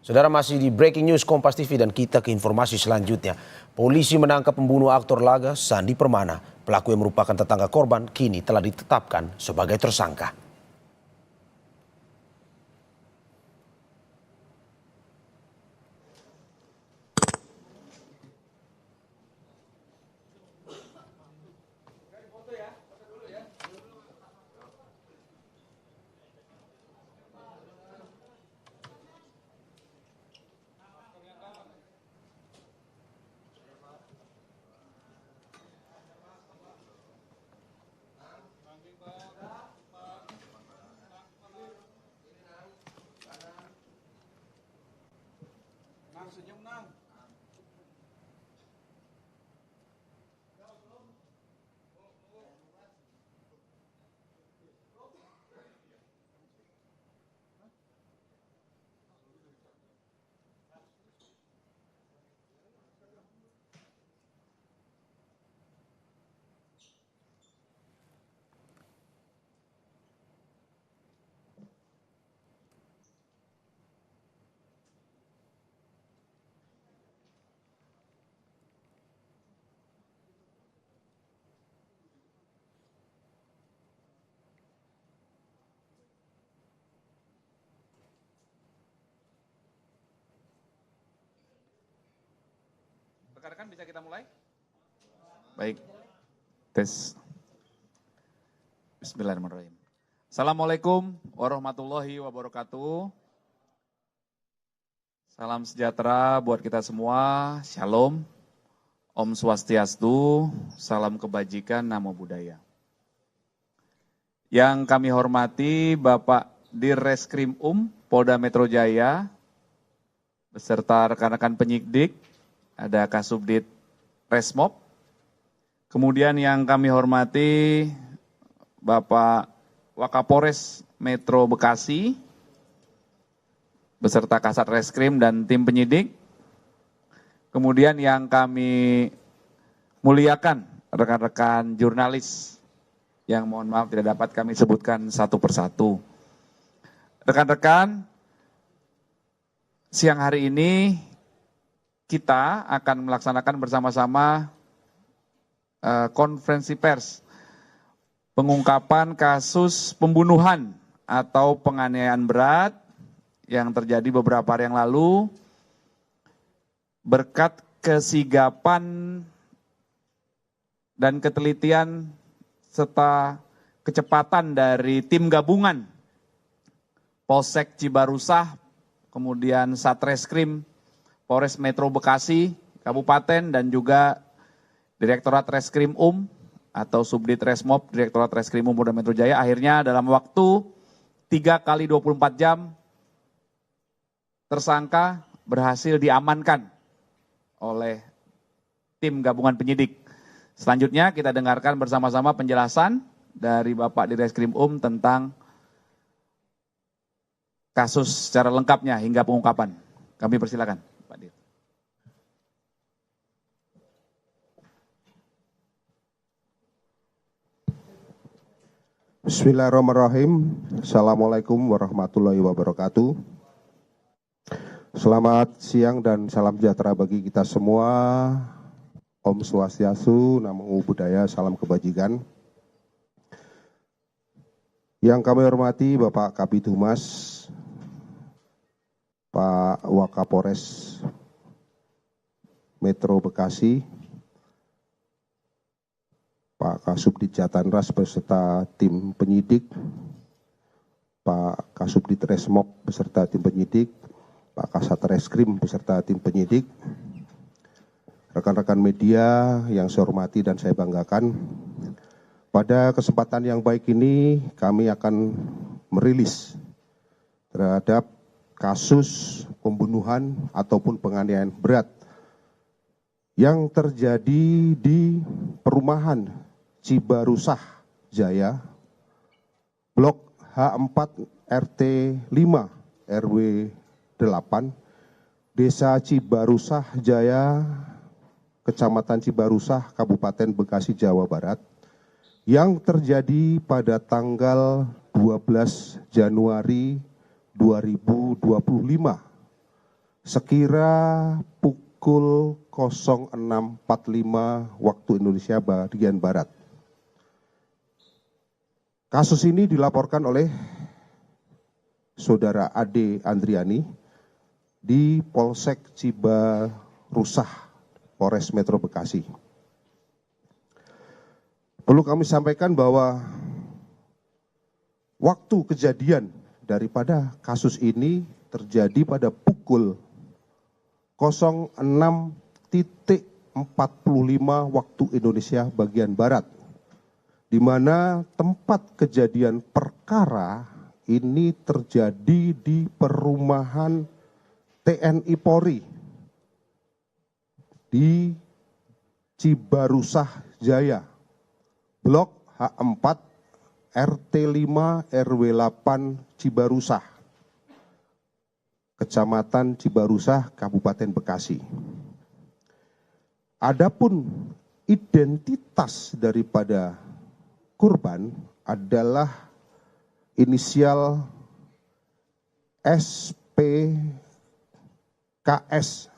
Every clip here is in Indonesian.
Saudara, masih di Breaking News Kompas TV dan kita ke informasi selanjutnya. Polisi menangkap pembunuh aktor laga Sandi Permana. Pelaku yang merupakan tetangga korban kini telah ditetapkan sebagai tersangka. Senyum nang. Rekan-rekan, bisa kita mulai? Baik, tes. Bismillahirrahmanirrahim. Assalamualaikum warahmatullahi wabarakatuh. Salam sejahtera buat kita semua. Shalom. Om Swastiastu. Salam kebajikan, namo buddhaya. Yang kami hormati Bapak Dirreskrim Polda Metro Jaya beserta rekan-rekan penyidik. Ada Kasubdit Resmob, kemudian yang kami hormati Bapak Wakapolres Metro Bekasi, beserta Kasat Reskrim dan tim penyidik, kemudian yang kami muliakan rekan-rekan jurnalis, yang mohon maaf tidak dapat kami sebutkan satu persatu. Rekan-rekan, siang hari ini kita akan melaksanakan bersama-sama konferensi pers pengungkapan kasus pembunuhan atau penganiayaan berat yang terjadi beberapa hari yang lalu berkat kesigapan dan ketelitian serta kecepatan dari tim gabungan Polsek Cibarusah, kemudian Satreskrim Polres Metro Bekasi, Kabupaten, dan juga Direktorat Reskrim atau Subdit Resmob, Direktorat Reskrim Polda Metro Jaya, akhirnya dalam waktu 3 kali 24 jam, tersangka berhasil diamankan oleh tim gabungan penyidik. Selanjutnya kita dengarkan bersama-sama penjelasan dari Bapak Dirreskrim tentang kasus secara lengkapnya hingga pengungkapan. Kami persilakan. Bismillahirrahmanirrahim. Assalamualaikum warahmatullahi wabarakatuh. Selamat siang dan salam sejahtera bagi kita semua. Om Swastiastu, namo buddhaya, salam kebajikan. Yang kami hormati Bapak Kabid Humas, Pak Wakapolres Metro Bekasi, Pak Kasubdit Jatanras beserta tim penyidik, Pak Kasubdit Resmob beserta tim penyidik, Pak Kasat Reskrim beserta tim penyidik, rekan-rekan media yang saya hormati dan saya banggakan. Pada kesempatan yang baik ini kami akan merilis terhadap kasus pembunuhan ataupun penganiayaan berat yang terjadi di perumahan Cibarusah Jaya, Blok H4 RT 5 RW 8, Desa Cibarusah Jaya, Kecamatan Cibarusah, Kabupaten Bekasi, Jawa Barat, yang terjadi pada tanggal 12 Januari 2025 sekira pukul 06.45 waktu Indonesia bagian Barat. Kasus ini dilaporkan oleh Saudara Ade Andriani di Polsek Cibarusah, Polres Metro Bekasi. Perlu kami sampaikan bahwa waktu kejadian daripada kasus ini terjadi pada pukul 06.45 waktu Indonesia bagian Barat, di mana tempat kejadian perkara ini terjadi di perumahan TNI Polri di Cibarusah Jaya, Blok H4 RT 5 RW 8 Cibarusah, Kecamatan Cibarusah, Kabupaten Bekasi. Adapun identitas daripada korban adalah inisial SPKS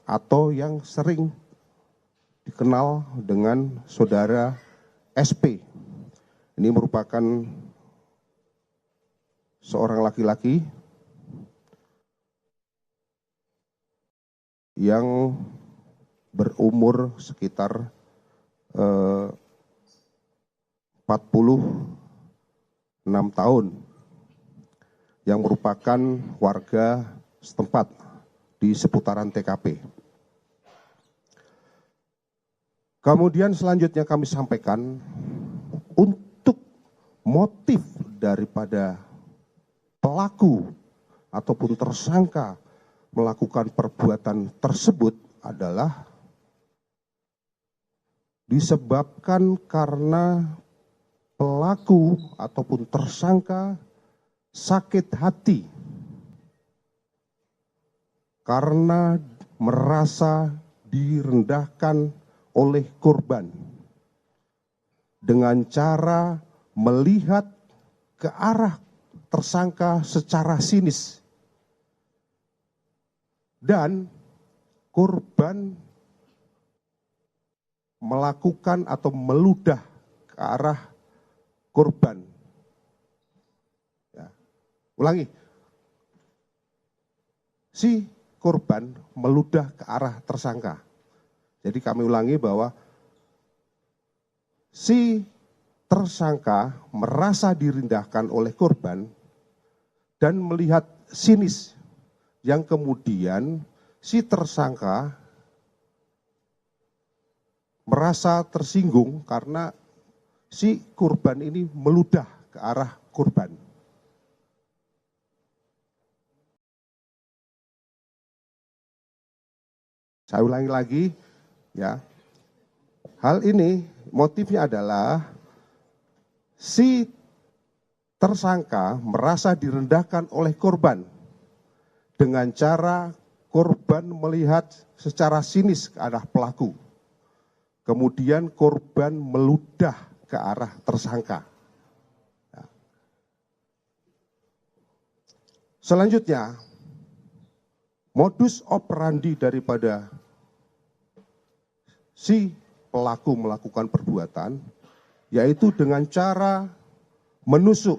atau yang sering dikenal dengan Saudara SP. Ini merupakan seorang laki-laki yang berumur sekitar 46 tahun, yang merupakan warga setempat di seputaran TKP. Kemudian selanjutnya kami sampaikan untuk motif daripada pelaku ataupun tersangka melakukan perbuatan tersebut adalah disebabkan karena pelaku ataupun tersangka sakit hati karena merasa direndahkan oleh korban dengan cara melihat ke arah tersangka secara sinis, dan korban melakukan atau meludah ke arah korban. Ya. Ulangi, si korban meludah ke arah tersangka. Jadi kami ulangi bahwa si tersangka merasa direndahkan oleh korban dan melihat sinis, yang kemudian si tersangka merasa tersinggung karena si korban ini meludah ke arah korban. Saya ulangi lagi, ya. Hal ini motifnya adalah si tersangka merasa direndahkan oleh korban dengan cara korban melihat secara sinis ke arah pelaku. Kemudian korban meludah ke arah tersangka. Selanjutnya, modus operandi daripada si pelaku melakukan perbuatan, yaitu dengan cara menusuk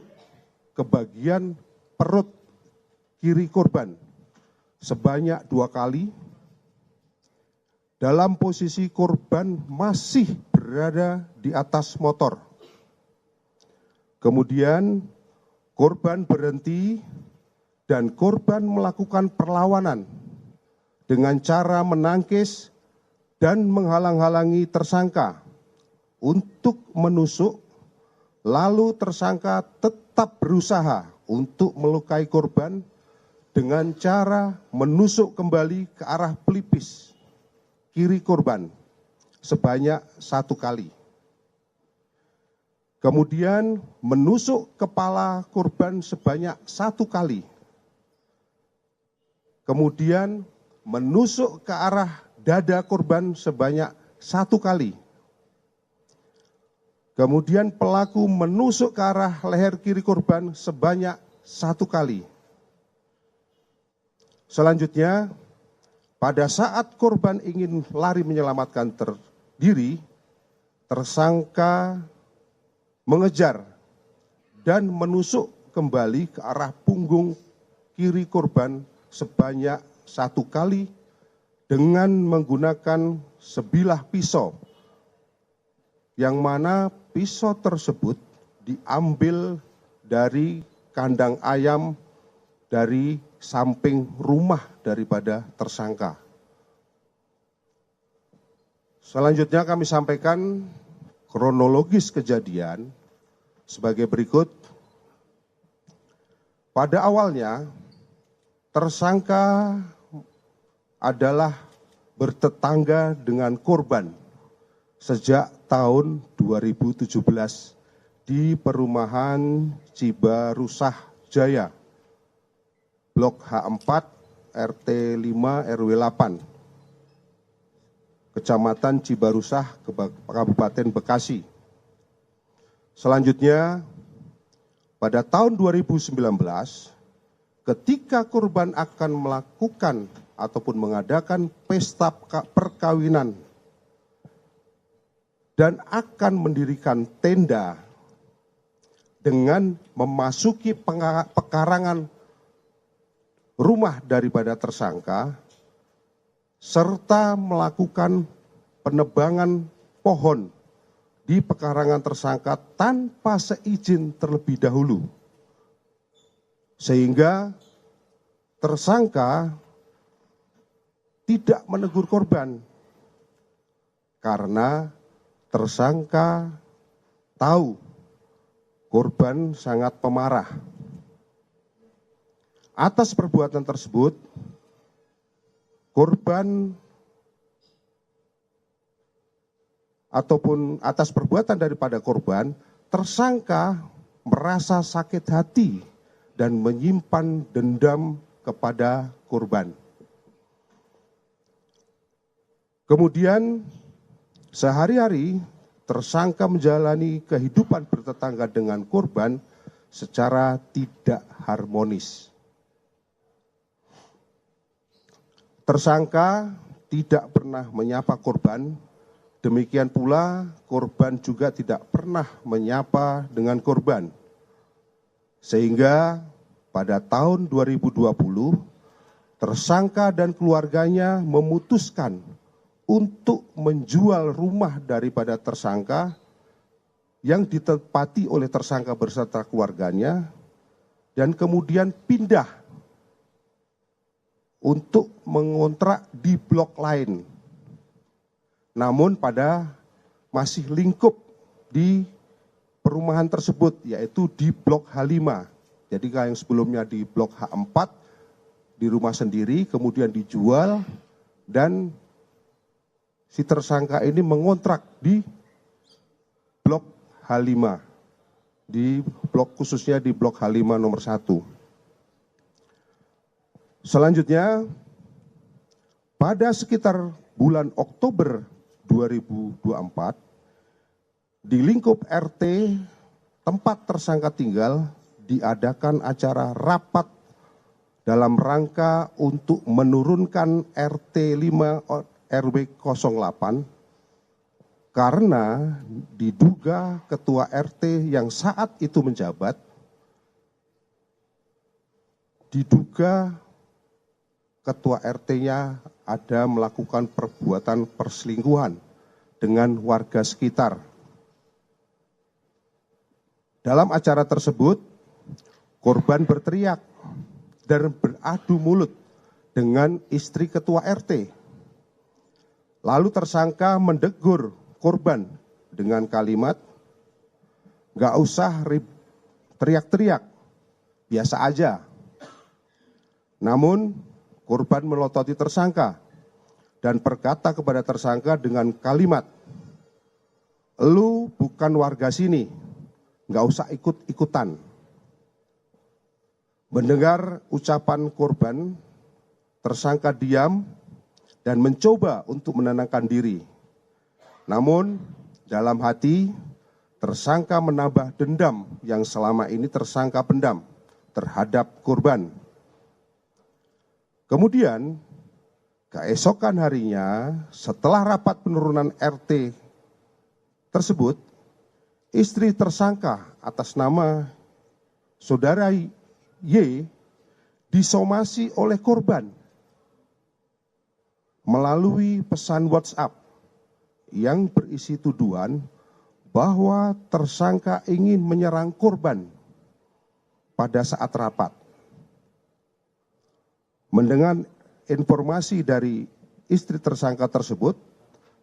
ke bagian perut kiri korban sebanyak 2 kali, dalam posisi korban masih berada di atas motor. Kemudian korban berhenti dan korban melakukan perlawanan dengan cara menangkis dan menghalang-halangi tersangka untuk menusuk, lalu tersangka tetap berusaha untuk melukai korban dengan cara menusuk kembali ke arah pelipis kiri korban sebanyak 1 kali. Kemudian menusuk kepala korban sebanyak 1 kali. Kemudian menusuk ke arah dada korban sebanyak 1 kali. Kemudian pelaku menusuk ke arah leher kiri korban sebanyak 1 kali. Selanjutnya, pada saat korban ingin lari menyelamatkan diri, tersangka mengejar dan menusuk kembali ke arah punggung kiri korban sebanyak 1 kali dengan menggunakan sebilah pisau, yang mana pisau tersebut diambil dari kandang ayam dari samping rumah daripada tersangka. Selanjutnya kami sampaikan kronologis kejadian sebagai berikut. Pada awalnya, tersangka adalah bertetangga dengan korban sejak tahun 2017 di perumahan Cibarusah Jaya, Blok H4, RT 5 RW 8, Kecamatan Cibarusah, Kabupaten Bekasi. Selanjutnya, pada tahun 2019, ketika korban akan melakukan ataupun mengadakan pesta perkawinan dan akan mendirikan tenda dengan memasuki pekarangan rumah daripada tersangka, serta melakukan penebangan pohon di pekarangan tersangka tanpa seizin terlebih dahulu. Sehingga tersangka tidak menegur korban karena tersangka tahu korban sangat pemarah. Atas perbuatan tersebut, korban ataupun atas perbuatan daripada korban, tersangka merasa sakit hati dan menyimpan dendam kepada korban. Kemudian sehari-hari tersangka menjalani kehidupan bertetangga dengan korban secara tidak harmonis. Tersangka tidak pernah menyapa korban, demikian pula korban juga tidak pernah menyapa dengan korban. Sehingga pada tahun 2020, tersangka dan keluarganya memutuskan untuk menjual rumah daripada tersangka yang ditempati oleh tersangka beserta keluarganya dan kemudian pindah untuk mengontrak di blok lain. Namun pada masih lingkup di perumahan tersebut, yaitu di blok H5. Jadi yang sebelumnya di blok H4 di rumah sendiri, kemudian dijual dan si tersangka ini mengontrak di blok H5, di blok khususnya di blok H5 nomor 1. Selanjutnya, pada sekitar bulan Oktober 2024, di lingkup RT tempat tersangka tinggal diadakan acara rapat dalam rangka untuk menurunkan RT 5 RW 08 karena diduga ketua RT yang saat itu menjabat diduga ketua RT-nya ada melakukan perbuatan perselingkuhan dengan warga sekitar. Dalam acara tersebut, korban berteriak dan beradu mulut dengan istri ketua RT. Lalu tersangka mendegur korban dengan kalimat, "Gak usah teriak-teriak, biasa aja." Namun, korban melototi tersangka dan berkata kepada tersangka dengan kalimat, "Lu bukan warga sini, gak usah ikut-ikutan." Mendengar ucapan korban, tersangka diam dan mencoba untuk menenangkan diri. Namun, dalam hati, tersangka menambah dendam yang selama ini tersangka pendam terhadap korban. Kemudian, keesokan harinya setelah rapat penurunan RT tersebut, istri tersangka atas nama saudara Y disomasi oleh korban melalui pesan WhatsApp yang berisi tuduhan bahwa tersangka ingin menyerang korban pada saat rapat. Mendengar informasi dari istri tersangka tersebut,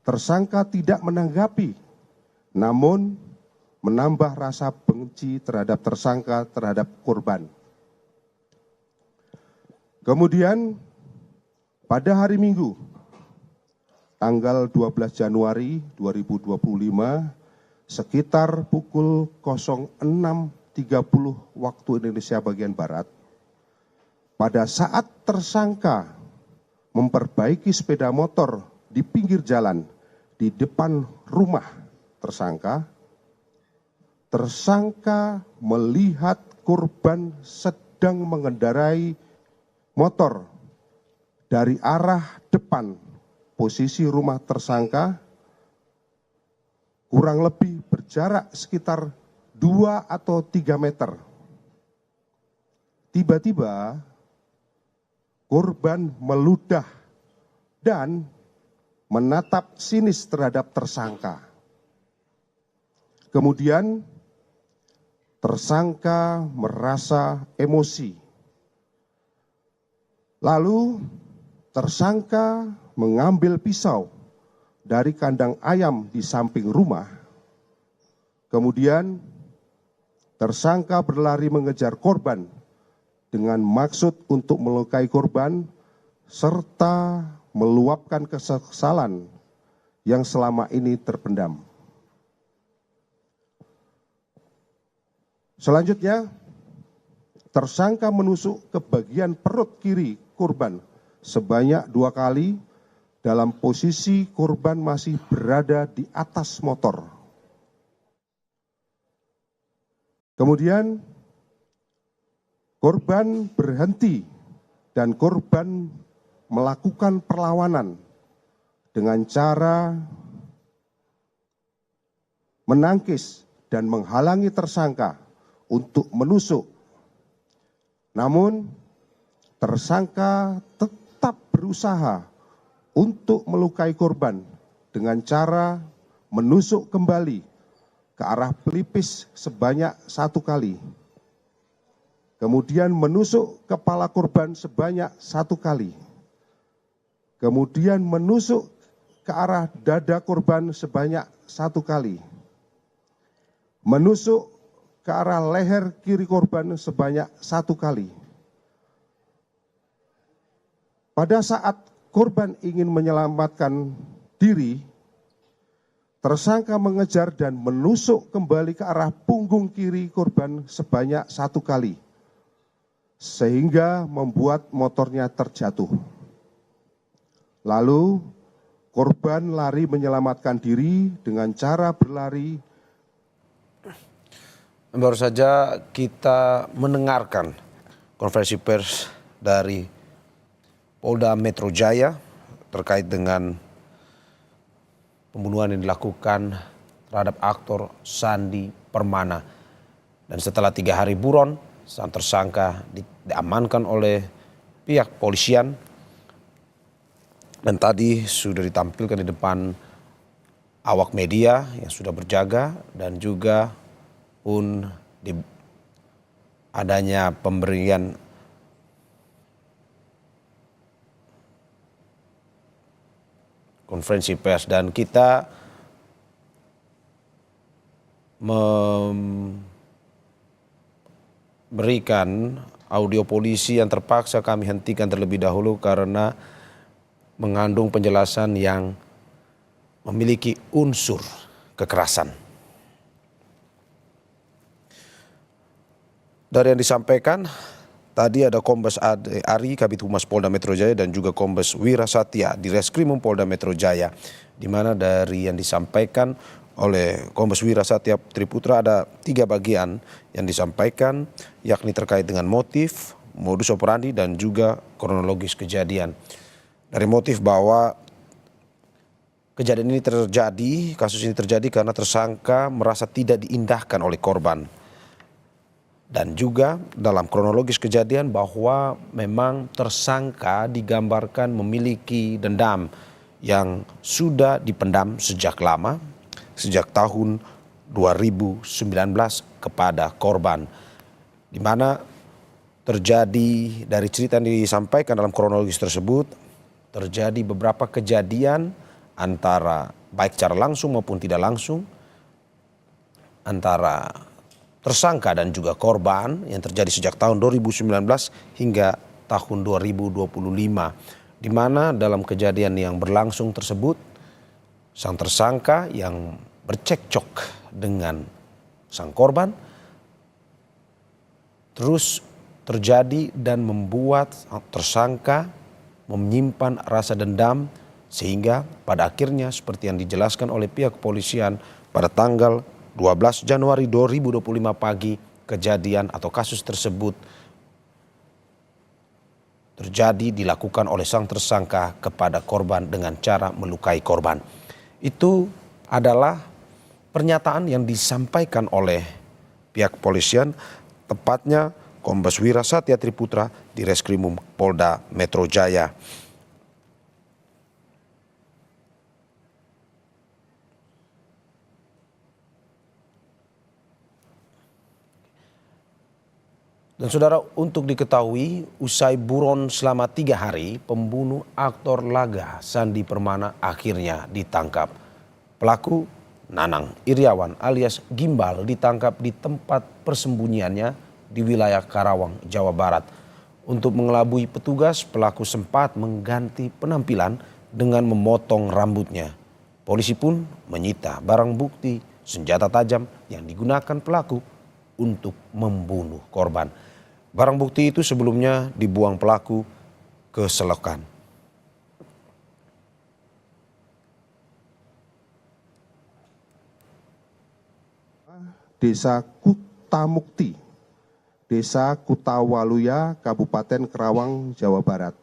tersangka tidak menanggapi, namun menambah rasa benci terhadap tersangka terhadap korban. Kemudian pada hari Minggu, tanggal 12 Januari 2025, sekitar pukul 06.30 waktu Indonesia bagian Barat, pada saat tersangka memperbaiki sepeda motor di pinggir jalan di depan rumah tersangka melihat korban sedang mengendarai motor dari arah depan posisi rumah tersangka kurang lebih berjarak sekitar 2 atau 3 meter. Tiba-tiba korban meludah dan menatap sinis terhadap tersangka. Kemudian tersangka merasa emosi. Lalu tersangka mengambil pisau dari kandang ayam di samping rumah. Kemudian tersangka berlari mengejar korban dengan maksud untuk melukai korban serta meluapkan kekesalan yang selama ini terpendam. Selanjutnya, tersangka menusuk ke bagian perut kiri korban sebanyak 2 kali dalam posisi korban masih berada di atas motor. Kemudian korban berhenti dan korban melakukan perlawanan dengan cara menangkis dan menghalangi tersangka untuk menusuk. Namun tersangka tetap berusaha untuk melukai korban dengan cara menusuk kembali ke arah pelipis sebanyak 1 kali. Kemudian menusuk kepala korban sebanyak 1 kali. Kemudian menusuk ke arah dada korban sebanyak 1 kali. Menusuk ke arah leher kiri korban sebanyak 1 kali. Pada saat korban ingin menyelamatkan diri, tersangka mengejar dan menusuk kembali ke arah punggung kiri korban sebanyak 1 kali. Sehingga membuat motornya terjatuh. Lalu korban lari menyelamatkan diri dengan cara berlari. Baru saja kita mendengarkan konferensi pers dari Polda Metro Jaya terkait dengan pembunuhan yang dilakukan terhadap aktor Sandi Permana. Dan setelah 3 hari buron, sang tersangka diamankan oleh pihak polisian dan tadi sudah ditampilkan di depan awak media yang sudah berjaga dan juga pun adanya pemberian konferensi pers dan kita memberikan audio polisi yang terpaksa kami hentikan terlebih dahulu karena mengandung penjelasan yang memiliki unsur kekerasan. Dari yang disampaikan, tadi ada Kombes Ari, Kabid Humas Polda Metro Jaya dan juga Kombes Wira Satya di Reskrimum Polda Metro Jaya. Di mana dari yang disampaikan oleh Kombes Wira Satya Triputra ada 3 bagian yang disampaikan, yakni terkait dengan motif, modus operandi dan juga kronologis kejadian. dari motif bahwa kejadian ini terjadi, kasus ini terjadi karena tersangka merasa tidak diindahkan oleh korban. Dan juga dalam kronologis kejadian bahwa memang tersangka digambarkan memiliki dendam yang sudah dipendam sejak lama, sejak tahun 2019 kepada korban. Di mana terjadi dari cerita yang disampaikan dalam kronologis tersebut, terjadi beberapa kejadian antara baik secara langsung maupun tidak langsung antara tersangka dan juga korban yang terjadi sejak tahun 2019 hingga tahun 2025, di mana dalam kejadian yang berlangsung tersebut sang tersangka yang bercekcok dengan sang korban terus terjadi dan membuat tersangka menyimpan rasa dendam, sehingga pada akhirnya seperti yang dijelaskan oleh pihak kepolisian pada tanggal 12 Januari 2025 pagi, kejadian atau kasus tersebut terjadi dilakukan oleh sang tersangka kepada korban dengan cara melukai korban. Itu adalah pernyataan yang disampaikan oleh pihak kepolisian, tepatnya Kombes Wira Satya Triputra di Reskrimum Polda Metro Jaya. Dan saudara, untuk diketahui, usai buron selama 3 hari, pembunuh aktor laga Sandi Permana akhirnya ditangkap. Pelaku Nanang Iriawan alias Gimbal ditangkap di tempat persembunyiannya di wilayah Karawang, Jawa Barat. Untuk mengelabui petugas, pelaku sempat mengganti penampilan dengan memotong rambutnya. Polisi pun menyita barang bukti senjata tajam yang digunakan pelaku untuk membunuh korban. Barang bukti itu sebelumnya dibuang pelaku ke selokan. Desa Kutamukti, Desa Kutawaluya, Kabupaten Karawang, Jawa Barat.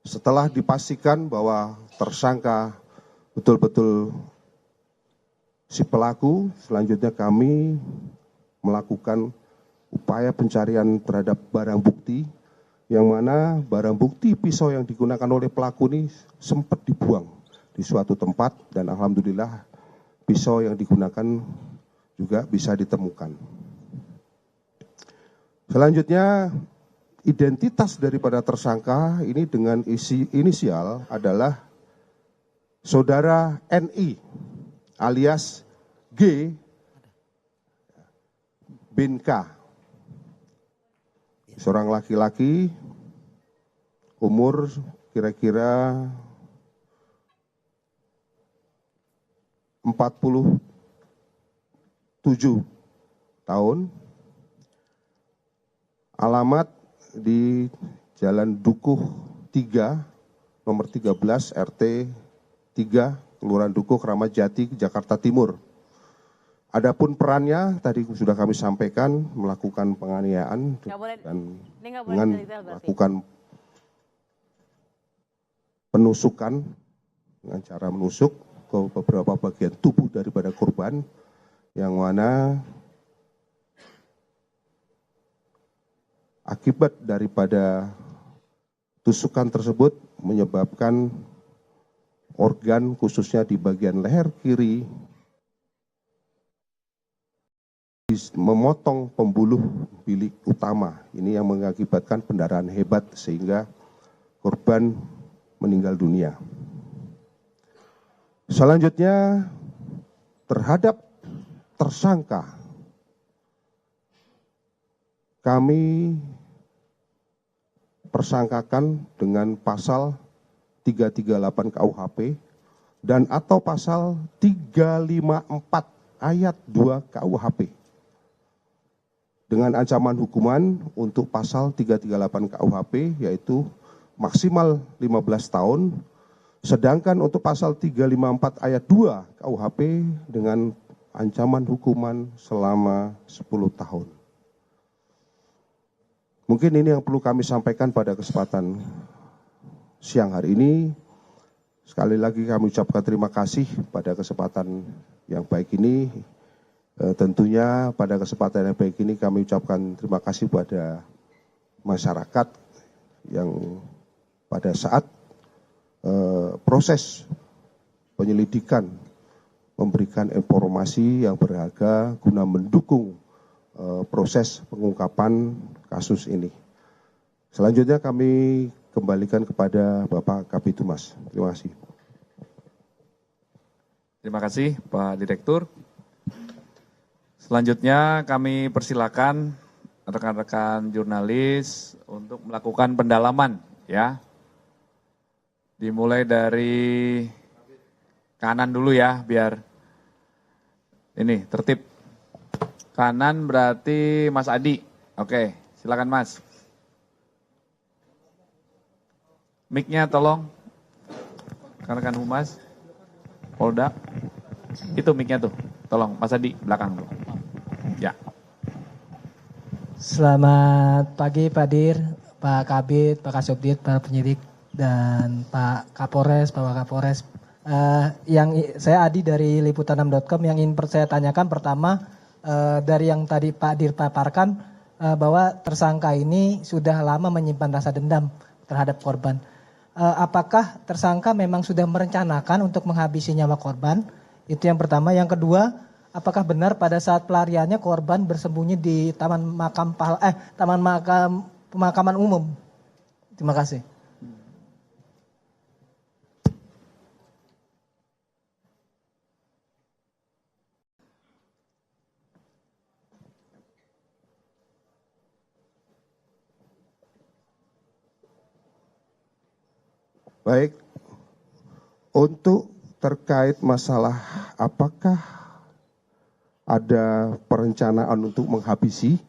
Setelah dipastikan bahwa tersangka betul-betul si pelaku, selanjutnya kami melakukan upaya pencarian terhadap barang bukti, yang mana barang bukti pisau yang digunakan oleh pelaku ini sempat dibuang di suatu tempat, dan alhamdulillah pisau yang digunakan juga bisa ditemukan. Selanjutnya, identitas daripada tersangka ini dengan inisial adalah saudara NI alias G bin K, seorang laki-laki umur kira-kira 47 tahun, alamat di Jalan Dukuh 3, nomor 13 RT 3, Kelurahan Dukuh, Kramat Jati, Jakarta Timur. Adapun perannya tadi sudah kami sampaikan, melakukan penganiayaan dan dengan melakukan penusukan dengan cara menusuk ke beberapa bagian tubuh daripada korban, yang mana akibat daripada tusukan tersebut menyebabkan organ khususnya di bagian leher kiri memotong pembuluh bilik utama. Ini yang mengakibatkan pendarahan hebat sehingga korban meninggal dunia. Selanjutnya, terhadap tersangka kami persangkakan dengan pasal 338 KUHP dan atau pasal 354 ayat 2 KUHP. Dengan ancaman hukuman untuk pasal 338 KUHP yaitu maksimal 15 tahun, sedangkan untuk pasal 354 ayat 2 KUHP dengan ancaman hukuman selama 10 tahun. Mungkin ini yang perlu kami sampaikan pada kesempatan siang hari ini. Sekali lagi kami ucapkan terima kasih pada kesempatan yang baik ini. Tentunya pada kesempatan yang baik ini kami ucapkan terima kasih pada masyarakat yang pada saat proses penyelidikan memberikan informasi yang berharga guna mendukung proses pengungkapan kasus ini. Selanjutnya kami kembalikan kepada Bapak Kabid Humas. Terima kasih. Terima kasih Pak Direktur. Selanjutnya kami persilakan rekan-rekan jurnalis untuk melakukan pendalaman ya. Dimulai dari kanan dulu ya biar ini tertib. Kanan berarti Mas Adi. Oke, silakan Mas. Mic-nya tolong. Rekan-rekan Humas. Polda. Itu mic-nya tuh. Tolong Mas Adi belakang tuh. Ya. Selamat pagi Pak Dir, Pak Kabid, Pak Kasubdit, para penyidik, dan Pak Kapolres, Pak Wakapolres. Saya Adi dari liputan6.com. Yang ingin saya tanyakan pertama, dari yang tadi Pak Dir paparkan, bahwa tersangka ini sudah lama menyimpan rasa dendam terhadap korban. Apakah tersangka memang sudah merencanakan untuk menghabisi nyawa korban? Itu yang pertama. Yang kedua, apakah benar pada saat pelariannya korban bersembunyi di pemakaman umum? Terima kasih. Baik, untuk terkait masalah apakah ada perencanaan untuk menghabisi,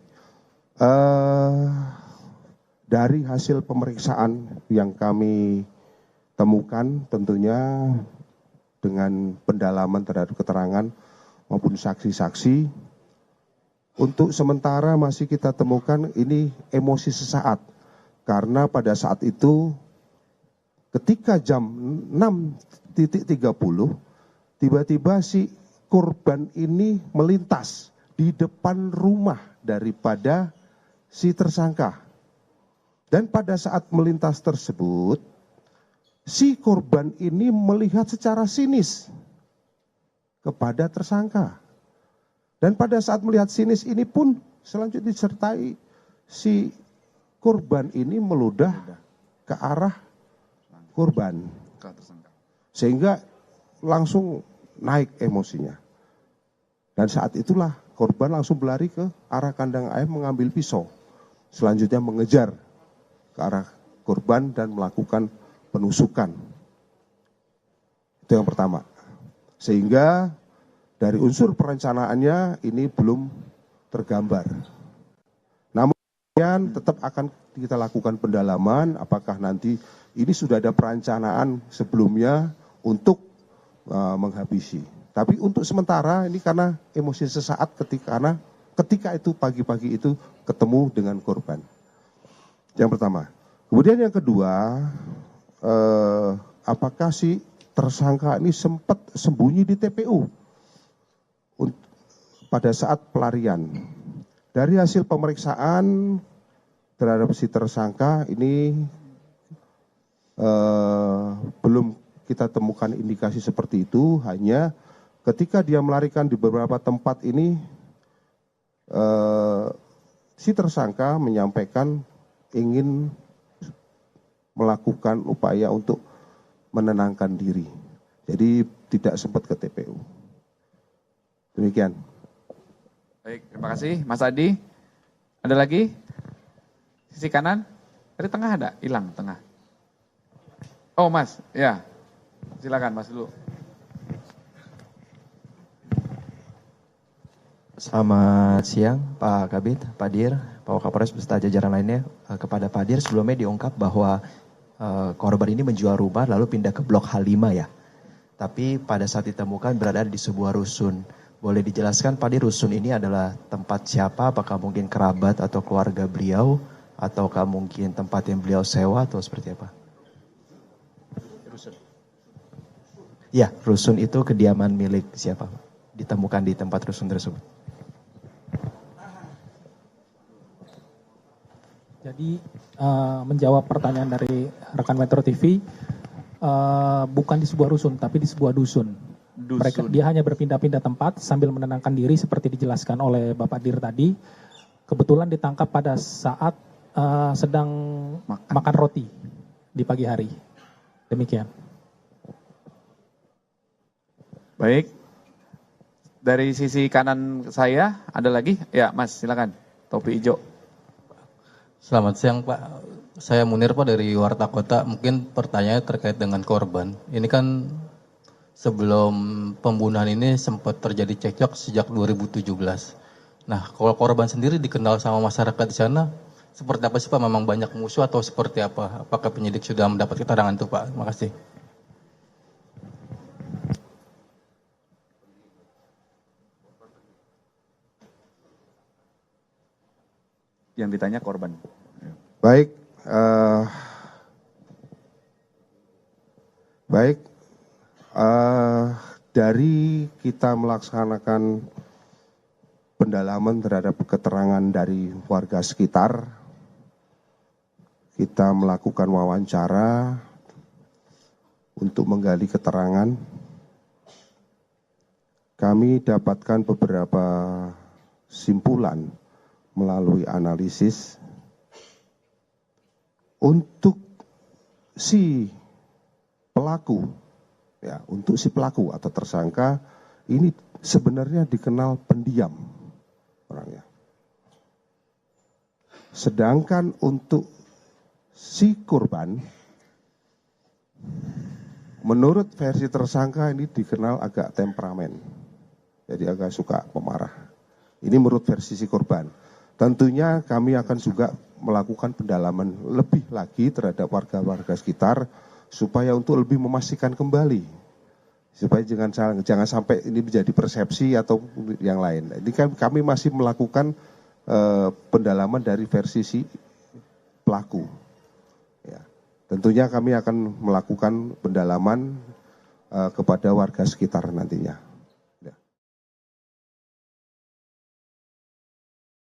dari hasil pemeriksaan yang kami temukan tentunya dengan pendalaman terhadap keterangan maupun saksi-saksi, untuk sementara masih kita temukan ini emosi sesaat, karena pada saat itu ketika jam 6.30 tiba-tiba si korban ini melintas di depan rumah daripada si tersangka. Dan pada saat melintas tersebut, si korban ini melihat secara sinis kepada tersangka. Dan pada saat melihat sinis ini pun selanjutnya disertai si korban ini meludah ke arah korban, sehingga langsung naik emosinya. Dan saat itulah korban langsung berlari ke arah kandang ayam mengambil pisau. Selanjutnya mengejar ke arah korban dan melakukan penusukan. Itu yang pertama. Sehingga dari unsur perencanaannya ini belum tergambar. Namun tetap akan kita lakukan pendalaman apakah nanti ini sudah ada perencanaan sebelumnya untuk menghabisi. Tapi untuk sementara ini karena emosi sesaat ketika itu pagi-pagi itu ketemu dengan korban. Yang pertama. Kemudian yang kedua, apakah si tersangka ini sempat sembunyi di TPU pada saat pelarian? Dari hasil pemeriksaan terhadap si tersangka ini belum kita temukan indikasi seperti itu, hanya ketika dia melarikan di beberapa tempat ini, si tersangka menyampaikan ingin melakukan upaya untuk menenangkan diri. Jadi tidak sempat ke TPU. Demikian. Baik, terima kasih Mas Adi. Ada lagi? Sisi kanan? Dari tengah ada? Hilang tengah. Oh Mas, ya. Silakan Mas dulu. Selamat siang Pak Kabid, Pak Dir, Pak Wakapolres beserta jajaran lainnya. Kepada Pak Dir sebelumnya diungkap bahwa korban ini menjual rumah lalu pindah ke blok H5 ya. Tapi pada saat ditemukan berada di sebuah rusun. Boleh dijelaskan Pak Dir, rusun ini adalah tempat siapa? Apakah mungkin kerabat atau keluarga beliau? ataukah mungkin tempat yang beliau sewa atau seperti apa? Ya, rusun itu kediaman milik siapa, Pak? Ditemukan di tempat rusun tersebut. Jadi menjawab pertanyaan dari rekan Metro TV, bukan di sebuah rusun, tapi di sebuah dusun. Dia hanya berpindah-pindah tempat sambil menenangkan diri seperti dijelaskan oleh Bapak Dir tadi. Kebetulan ditangkap pada saat sedang makan roti di pagi hari. Demikian. Baik. Dari sisi kanan saya ada lagi? Ya, Mas, silakan. Topi hijau. Selamat siang Pak, saya Munir Pak dari Warta Kota. Mungkin pertanyaannya terkait dengan korban. Ini kan sebelum pembunuhan ini sempat terjadi cekcok sejak 2017. Nah, kalau korban sendiri dikenal sama masyarakat di sana, seperti apa sih Pak? Memang banyak musuh atau seperti apa? Apakah penyidik sudah mendapat keterangan itu Pak? Terima kasih. Yang ditanya korban. Baik, dari kita melaksanakan pendalaman terhadap keterangan dari warga sekitar, kita melakukan wawancara untuk menggali keterangan. Kami dapatkan beberapa simpulan melalui analisis untuk si pelaku, ya, untuk si pelaku atau tersangka ini sebenarnya dikenal pendiam orangnya. Sedangkan untuk si korban, menurut versi tersangka ini dikenal agak temperamen, jadi agak suka pemarah. Ini menurut versi si korban. Tentunya kami akan juga melakukan pendalaman lebih lagi terhadap warga-warga sekitar supaya untuk lebih memastikan kembali, supaya jangan sampai ini menjadi persepsi atau yang lain. Ini kan kami masih melakukan pendalaman dari versi si pelaku. Ya. Tentunya kami akan melakukan pendalaman kepada warga sekitar nantinya.